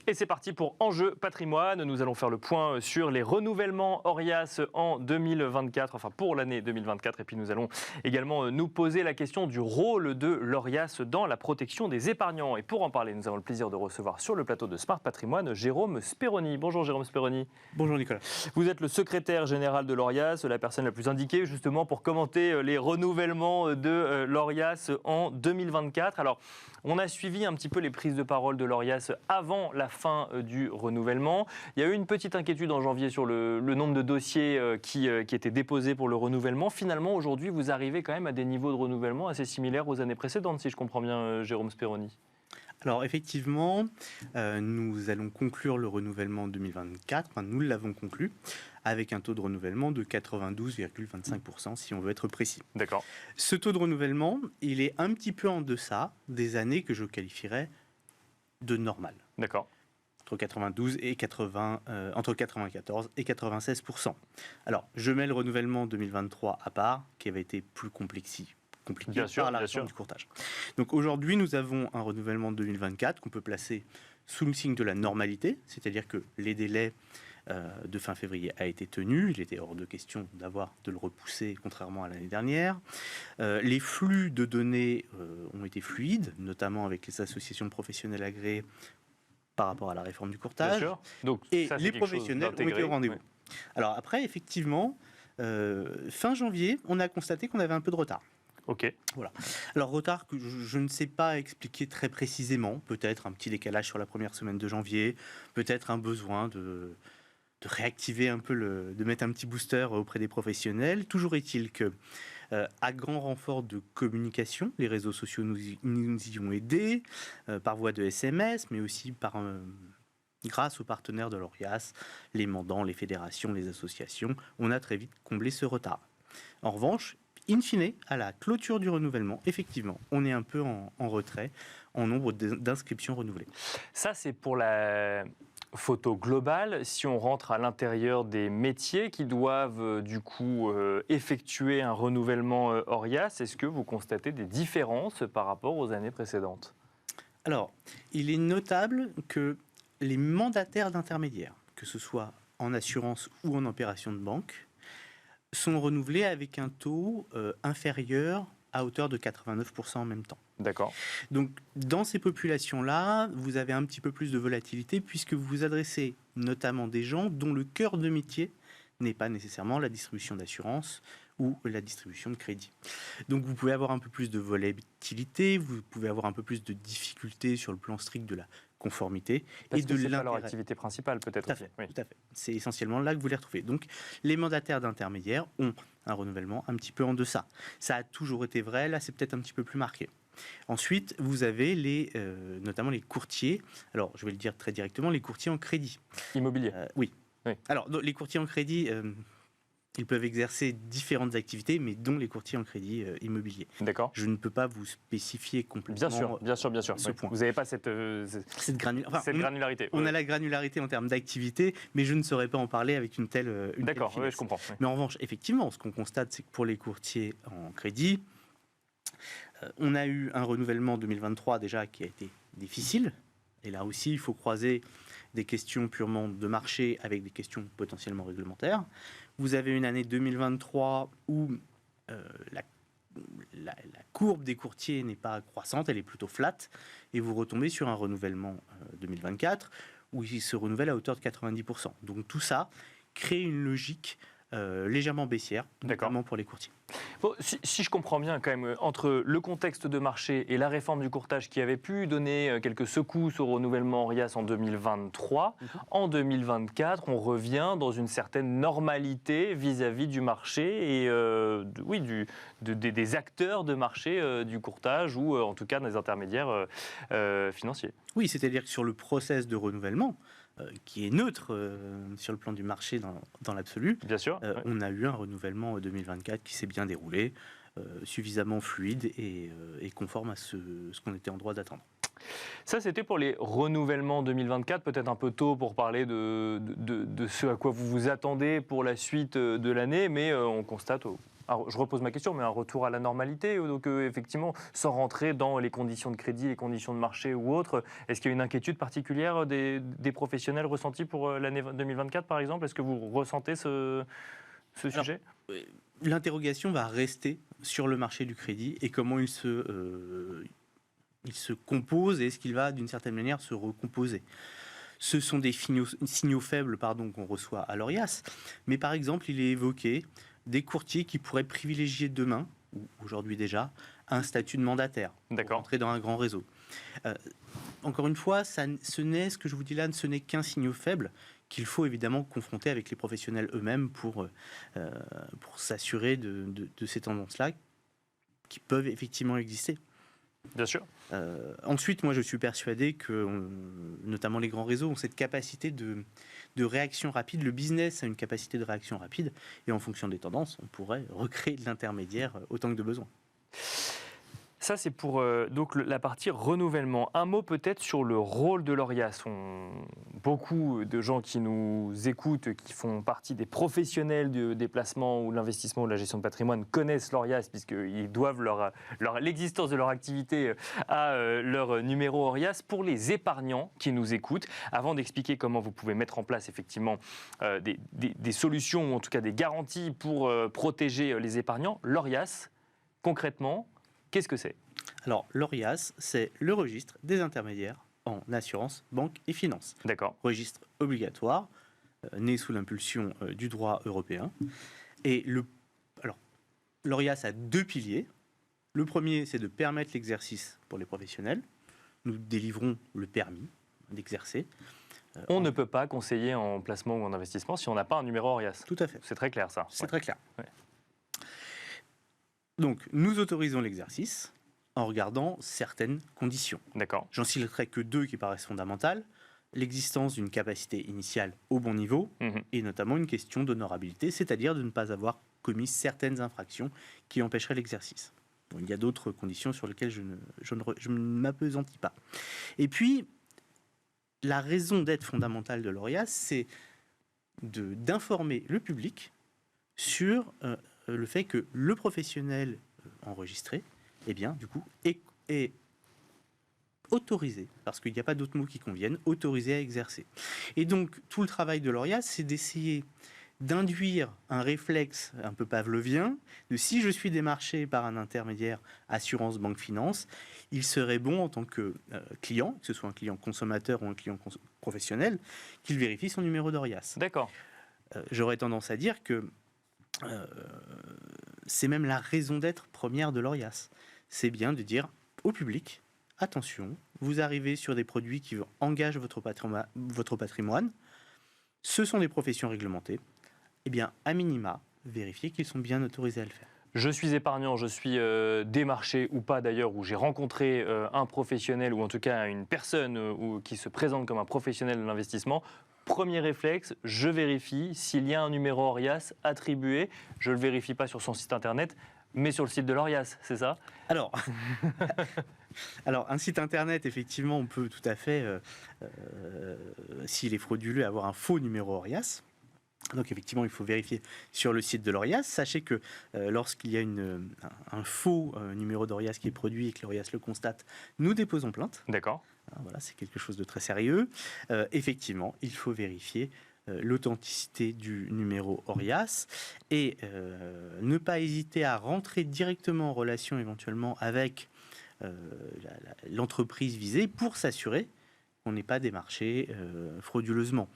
Et c'est parti pour Enjeu Patrimoine. Nous allons faire le point sur les renouvellements Orias en 2024, enfin pour l'année 2024. Et puis nous allons également nous poser la question du rôle de l'Orias dans la protection des épargnants. Et pour en parler, nous avons le plaisir de recevoir sur le plateau de Smart Patrimoine Jérôme Speroni. Bonjour Jérôme Speroni. Bonjour Nicolas. Vous êtes le secrétaire général de l'Orias, la personne la plus indiquée justement pour commenter les renouvellements de l'Orias en 2024. Alors, on a suivi un petit peu les prises de parole de l'Orias avant la fin du renouvellement. Il y a eu une petite inquiétude en janvier sur le nombre de dossiers qui étaient déposés pour le renouvellement. Finalement, aujourd'hui, vous arrivez quand même à des niveaux de renouvellement assez similaires aux années précédentes, si je comprends bien, Jérôme Speroni. Alors effectivement, nous allons conclure le renouvellement 2024, enfin, nous l'avons conclu, avec un taux de renouvellement de 92,25% si on veut être précis. D'accord. Ce taux de renouvellement, il est un petit peu en deçà des années que je qualifierais de normales. D'accord. Entre 92 et 80, entre 94 et 96%. Alors, je mets le renouvellement 2023 à part, qui avait été plus compliqué par la réforme du courtage. Donc aujourd'hui, nous avons un renouvellement 2024 qu'on peut placer sous le signe de la normalité, c'est-à-dire que les délais de fin février a été tenu. Il était hors de question de le repousser, contrairement à l'année dernière. Les flux de données ont été fluides, notamment avec les associations de professionnels agréés par rapport à la réforme du courtage. Bien sûr. Donc, et ça, les professionnels ont été au rendez-vous. Ouais. Alors après, effectivement, fin janvier, on a constaté qu'on avait un peu de retard. Ok. Voilà. Alors retard que je ne sais pas expliquer très précisément, peut-être un petit décalage sur la première semaine de janvier, peut-être un besoin de réactiver un peu, de mettre un petit booster auprès des professionnels. Toujours est-il que, à grand renfort de communication, les réseaux sociaux nous y ont aidés, par voie de SMS, mais aussi grâce aux partenaires de l'Orias, les mandants, les fédérations, les associations, on a très vite comblé ce retard. En revanche, in fine, à la clôture du renouvellement, effectivement, on est un peu en retrait en nombre d'inscriptions renouvelées. Ça, c'est pour la photo globale. Si on rentre à l'intérieur des métiers qui doivent du coup effectuer un renouvellement Orias, est-ce que vous constatez des différences par rapport aux années précédentes ? Alors, il est notable que les mandataires d'intermédiaires, que ce soit en assurance ou en opération de banque, sont renouvelés avec un taux inférieur à hauteur de 89% en même temps. D'accord. Donc, dans ces populations-là, vous avez un petit peu plus de volatilité puisque vous vous adressez notamment des gens dont le cœur de métier n'est pas nécessairement la distribution d'assurance ou la distribution de crédit. Donc, vous pouvez avoir un peu plus de volatilité, vous pouvez avoir un peu plus de difficultés sur le plan strict de la conformité. Parce et que de c'est pas leur activité principale, peut-être. Tout à fait, Oui. tout à fait. C'est essentiellement là que vous les retrouvez. Donc, les mandataires d'intermédiaires ont un renouvellement un petit peu en deçà. Ça a toujours été vrai, là c'est peut-être un petit peu plus marqué. Ensuite, vous avez notamment les courtiers. Alors, je vais le dire très directement, les courtiers en crédit. Immobilier. Oui. Oui. Alors, les courtiers en crédit, ils peuvent exercer différentes activités, mais dont les courtiers en crédit immobilier. D'accord. Je ne peux pas vous spécifier complètement. Bien sûr. Ce Oui. point. Vous n'avez pas cette granularité. On a la granularité en termes d'activité, mais je ne saurais pas en parler avec une telle D'accord, telle oui, je comprends. Oui. Mais en revanche, effectivement, ce qu'on constate, c'est que pour les courtiers en crédit, on a eu un renouvellement 2023 déjà qui a été difficile. Et là aussi, il faut croiser des questions purement de marché avec des questions potentiellement réglementaires. Vous avez une année 2023 où la courbe des courtiers n'est pas croissante, elle est plutôt flat. Et vous retombez sur un renouvellement 2024 où il se renouvelle à hauteur de 90%. Donc tout ça crée une logique légèrement baissière, notamment pour les courtiers. Bon, si je comprends bien, quand même, entre le contexte de marché et la réforme du courtage qui avait pu donner quelques secousses au renouvellement Orias en 2023, en 2024, on revient dans une certaine normalité vis-à-vis du marché et des acteurs de marché du courtage ou en tout cas des intermédiaires financiers. Oui, c'est-à-dire que sur le process de renouvellement, qui est neutre sur le plan du marché dans l'absolu. Bien sûr. On a eu un renouvellement 2024 qui s'est bien déroulé, suffisamment fluide et conforme à ce qu'on était en droit d'attendre. Ça, c'était pour les renouvellements 2024, peut-être un peu tôt pour parler de ce à quoi vous vous attendez pour la suite de l'année, mais on constate alors, je repose ma question, mais un retour à la normalité, donc effectivement, sans rentrer dans les conditions de crédit, les conditions de marché ou autres, est-ce qu'il y a une inquiétude particulière des professionnels ressentis pour l'année 2024, par exemple? Est-ce que vous ressentez ce sujet? L'interrogation va rester sur le marché du crédit et comment il se compose et est-ce qu'il va d'une certaine manière se recomposer. Ce sont des signaux faibles qu'on reçoit à l'ORIAS, mais par exemple, il est évoqué des courtiers qui pourraient privilégier demain, ou aujourd'hui déjà, un statut de mandataire pour entrer dans un grand réseau. Encore une fois, ce que je vous dis là, ce n'est qu'un signal faible qu'il faut évidemment confronter avec les professionnels eux-mêmes pour s'assurer de ces tendances-là qui peuvent effectivement exister. Bien sûr. Ensuite, moi, je suis persuadé que, notamment les grands réseaux, ont cette capacité de réaction rapide. Le business a une capacité de réaction rapide. Et en fonction des tendances, on pourrait recréer de l'intermédiaire autant que de besoin. Ça, c'est pour donc la partie renouvellement. Un mot peut-être sur le rôle de l'ORIAS. Beaucoup de gens qui nous écoutent, qui font partie des professionnels des placements ou de l'investissement ou de la gestion de patrimoine, connaissent l'ORIAS puisqu'ils doivent l'existence de leur activité à leur numéro ORIAS. Pour les épargnants qui nous écoutent, avant d'expliquer comment vous pouvez mettre en place effectivement des solutions ou en tout cas des garanties pour protéger les épargnants, l'ORIAS, concrètement, qu'est-ce que c'est? Alors, l'ORIAS, c'est le registre des intermédiaires en assurance, banque et finance. D'accord. Registre obligatoire, né sous l'impulsion du droit européen. Et l'ORIAS a deux piliers. Le premier, c'est de permettre l'exercice pour les professionnels. Nous délivrons le permis d'exercer. On ne peut pas conseiller en placement ou en investissement si on n'a pas un numéro ORIAS. Tout à fait. C'est très clair, ça. C'est très clair. Ouais. Donc, nous autorisons l'exercice en regardant certaines conditions. D'accord. J'en citerai que deux qui paraissent fondamentales. L'existence d'une capacité initiale au bon niveau et notamment une question d'honorabilité, c'est-à-dire de ne pas avoir commis certaines infractions qui empêcheraient l'exercice. Bon, il y a d'autres conditions sur lesquelles je ne m'appesantis pas. Et puis, la raison d'être fondamentale de l'ORIAS, c'est d'informer le public sur le fait que le professionnel enregistré, eh bien, du coup, est autorisé, parce qu'il n'y a pas d'autres mots qui conviennent, autorisé à exercer. Et donc, tout le travail de l'ORIAS, c'est d'essayer d'induire un réflexe un peu pavlovien, de si je suis démarché par un intermédiaire assurance, banque, finance, il serait bon en tant que client, que ce soit un client consommateur ou un client professionnel, qu'il vérifie son numéro d'ORIAS. D'accord. J'aurais tendance à dire que c'est même la raison d'être première de l'ORIAS. C'est bien de dire au public, attention, vous arrivez sur des produits qui engagent votre patrimoine, ce sont des professions réglementées, eh bien, à minima, vérifiez qu'ils sont bien autorisés à le faire. Je suis épargnant, je suis démarché ou pas d'ailleurs, où j'ai rencontré un professionnel ou en tout cas une personne qui se présente comme un professionnel de l'investissement. Premier réflexe, je vérifie s'il y a un numéro ORIAS attribué. Je ne le vérifie pas sur son site internet, mais sur le site de l'ORIAS, c'est ça? Alors, un site internet, effectivement, on peut tout à fait, s'il est frauduleux, avoir un faux numéro ORIAS. Donc effectivement, il faut vérifier sur le site de l'ORIAS. Sachez que lorsqu'il y a un faux numéro d'ORIAS qui est produit et que l'ORIAS le constate, nous déposons plainte. D'accord. Voilà, c'est quelque chose de très sérieux. Effectivement, il faut vérifier l'authenticité du numéro ORIAS et ne pas hésiter à rentrer directement en relation éventuellement avec l'entreprise visée pour s'assurer qu'on n'est pas démarché frauduleusement.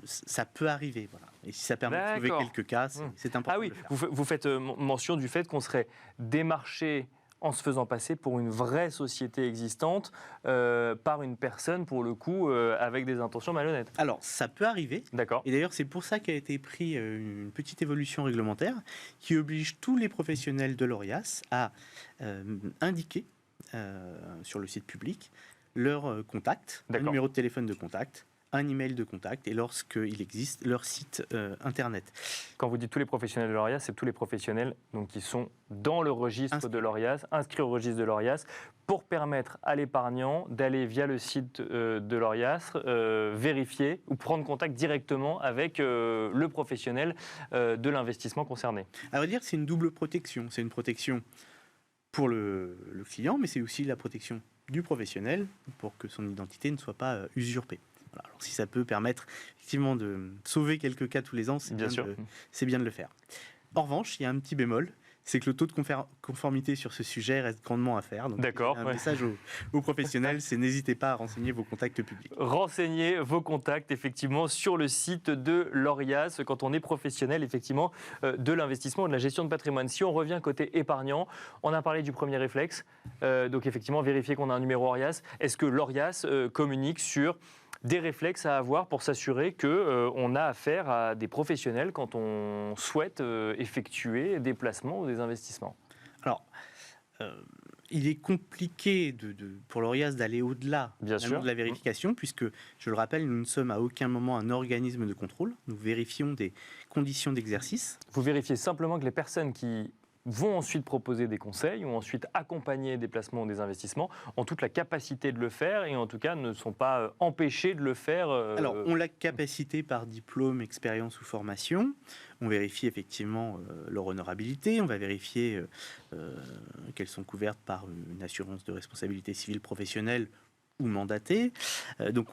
Ça peut arriver, voilà. Et si ça permet de trouver quelques cas, c'est important. Ah oui, de le faire. vous faites mention du fait qu'on serait démarché en se faisant passer pour une vraie société existante par une personne, pour le coup, avec des intentions malhonnêtes. Alors, ça peut arriver. D'accord. Et d'ailleurs, c'est pour ça qu'a été prise une petite évolution réglementaire qui oblige tous les professionnels de l'ORIAS à indiquer sur le site public leur contact, un numéro de téléphone de contact, un email de contact et lorsqu'il existe, leur site internet. Quand vous dites tous les professionnels de l'ORIAS, c'est tous les professionnels donc, qui sont dans le registre de l'ORIAS, inscrits au registre de l'ORIAS, pour permettre à l'épargnant d'aller via le site de l'ORIAS vérifier ou prendre contact directement avec le professionnel de l'investissement concerné. À vrai dire, c'est une double protection. C'est une protection pour le client, mais c'est aussi la protection du professionnel pour que son identité ne soit pas usurpée. Voilà. Alors, si ça peut permettre effectivement de sauver quelques cas tous les ans, c'est bien de le faire. En revanche, il y a un petit bémol, c'est que le taux de conformité sur ce sujet reste grandement à faire. Donc, d'accord. Un message aux professionnels, c'est n'hésitez pas à renseigner vos contacts publics. Renseignez vos contacts, effectivement, sur le site de l'ORIAS quand on est professionnel, effectivement, de l'investissement et de la gestion de patrimoine. Si on revient côté épargnant, on a parlé du premier réflexe, donc effectivement, vérifier qu'on a un numéro ORIAS. Est-ce que l'ORIAS communique sur des réflexes à avoir pour s'assurer qu'on a affaire à des professionnels quand on souhaite effectuer des placements ou des investissements? Alors, il est compliqué pour l'ORIAS d'aller au-delà de la vérification, puisque, je le rappelle, nous ne sommes à aucun moment un organisme de contrôle. Nous vérifions des conditions d'exercice. Vous vérifiez simplement que les personnes qui vont ensuite proposer des conseils ou ensuite accompagner des placements ou des investissements ont toute la capacité de le faire et en tout cas ne sont pas empêchés de le faire. Alors, on a la capacité par diplôme, expérience ou formation. On vérifie effectivement leur honorabilité. On va vérifier qu'elles sont couvertes par une assurance de responsabilité civile professionnelle ou mandatée. Donc,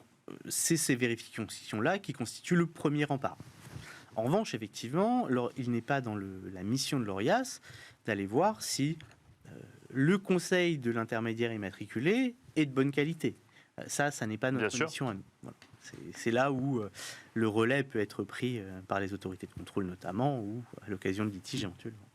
c'est ces vérifications-là qui constituent le premier rempart. En revanche, effectivement, il n'est pas dans la mission de l'ORIAS d'aller voir si le conseil de l'intermédiaire immatriculé est de bonne qualité. Ça n'est pas notre mission à nous. Voilà. C'est là où le relais peut être pris par les autorités de contrôle notamment, ou à l'occasion de litiges éventuellement.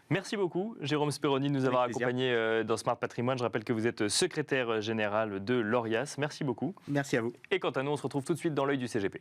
Merci beaucoup, Jérôme Speroni, de nous avoir accompagnés dans Smart Patrimoine. Je rappelle que vous êtes secrétaire général de l'ORIAS. Merci beaucoup. Merci à vous. Et quant à nous, on se retrouve tout de suite dans l'œil du CGP.